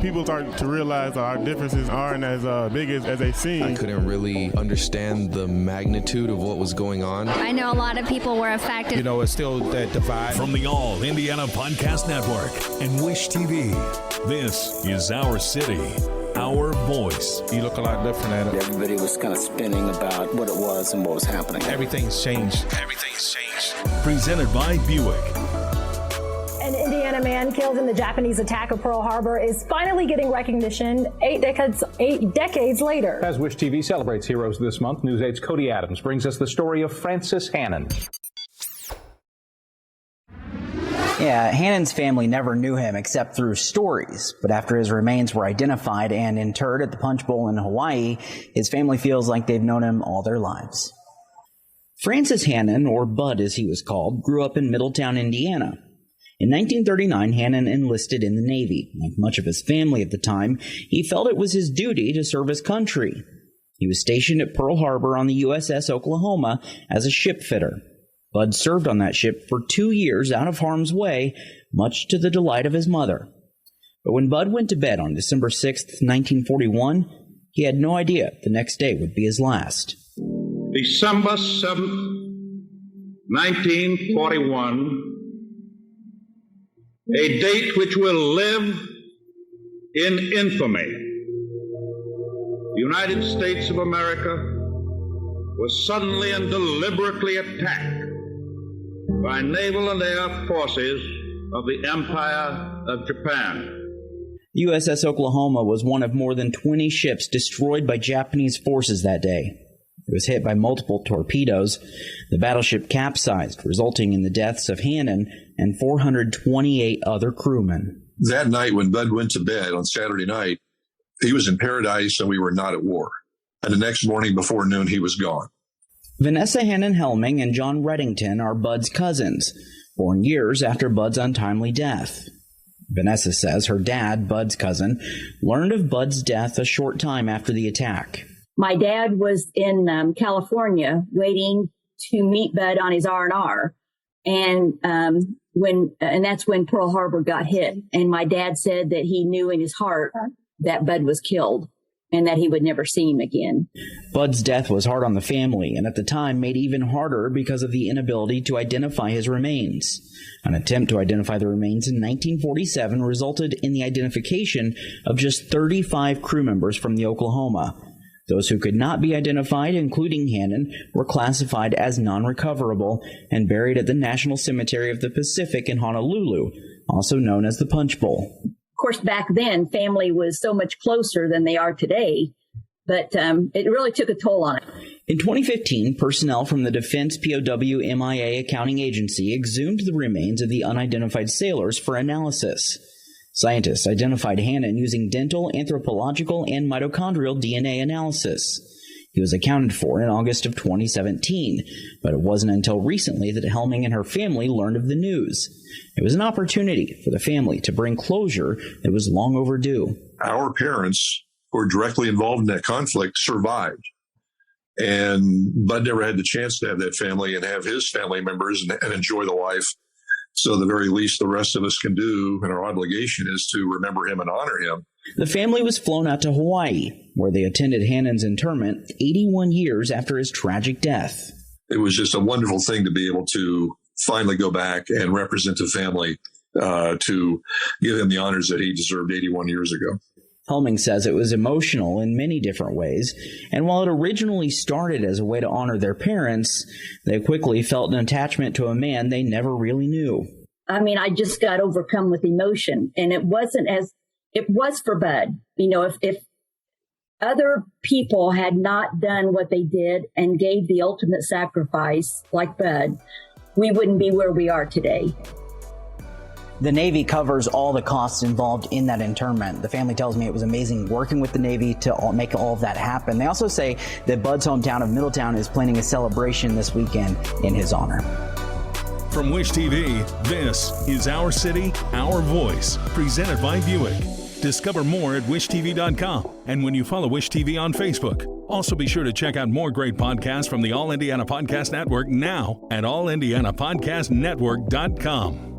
people start to realize our differences aren't as big as they seem. I couldn't really understand the magnitude of what was going on. I know a lot of people were affected. You know, it's still that divide. From the All Indiana Podcast Network and Wish TV, this is Our City, Our Voice. You look a lot different at it. Everybody was kind of spinning about what it was and what was happening. Everything's changed. Presented by Buick. An Indiana man killed in the Japanese attack of Pearl Harbor is finally getting recognition 8 decades later. As Wish TV celebrates heroes this month, News 8's Cody Adams brings us the story of Francis Hannon. Yeah, Hannon's family never knew him except through stories. But after his remains were identified and interred at the Punch Bowl in Hawaii, his family feels like they've known him all their lives. Francis Hannon, or Bud as he was called, grew up in Middletown, Indiana. In 1939, Hannon enlisted in the Navy. Like much of his family at the time, he felt it was his duty to serve his country. He was stationed at Pearl Harbor on the USS Oklahoma as a ship fitter. Bud served on that ship for 2 years out of harm's way, much to the delight of his mother. But when Bud went to bed on December 6, 1941, he had no idea the next day would be his last. December 7th, 1941, a date which will live in infamy. The United States of America was suddenly and deliberately attacked by naval and air forces of the Empire of Japan. The USS Oklahoma was one of more than 20 ships destroyed by Japanese forces that day. It was hit by multiple torpedoes. The battleship capsized, resulting in the deaths of Hannon and 428 other crewmen. That night when Bud went to bed on Saturday night, he was in paradise and we were not at war. And the next morning before noon, he was gone. Vanessa Hannon Helming and John Reddington are Bud's cousins, born years after Bud's untimely death. Vanessa says her dad, Bud's cousin, learned of Bud's death a short time after the attack. My dad was in California waiting to meet Bud on his R&R. And that's when Pearl Harbor got hit. And my dad said that he knew in his heart that Bud was killed and that he would never see him again. Bud's death was hard on the family and at the time made even harder because of the inability to identify his remains. An attempt to identify the remains in 1947 resulted in the identification of just 35 crew members from the Oklahoma. Those who could not be identified, including Hannon, were classified as non-recoverable and buried at the National Cemetery of the Pacific in Honolulu, also known as the Punch Bowl. Of course, back then, family was so much closer than they are today, but it really took a toll on it. In 2015, personnel from the Defense POW MIA Accounting Agency exhumed the remains of the unidentified sailors for analysis. Scientists identified Hannon using dental, anthropological, and mitochondrial DNA analysis. He was accounted for in August of 2017, but it wasn't until recently that Helming and her family learned of the news. It was an opportunity for the family to bring closure that was long overdue. Our parents, who were directly involved in that conflict, survived. And Bud never had the chance to have that family and have his family members and enjoy the life. So the very least the rest of us can do, and our obligation is to remember him and honor him. The family was flown out to Hawaii, where they attended Hannon's interment 81 years after his tragic death. It was just a wonderful thing to be able to finally go back and represent the family, to give him the honors that he deserved 81 years ago. Helming says it was emotional in many different ways, and while it originally started as a way to honor their parents, they quickly felt an attachment to a man they never really knew. I mean, I just got overcome with emotion, and it wasn't as it was for Bud. You know, if other people had not done what they did and gave the ultimate sacrifice like Bud, we wouldn't be where we are today. The Navy covers all the costs involved in that internment. The family tells me it was amazing working with the Navy to make all of that happen. They also say that Bud's hometown of Middletown is planning a celebration this weekend in his honor. From Wish TV, this is Our City, Our Voice, presented by Buick. Discover more at wishtv.com and when you follow Wish TV on Facebook. Also be sure to check out more great podcasts from the All Indiana Podcast Network now at allindianapodcastnetwork.com.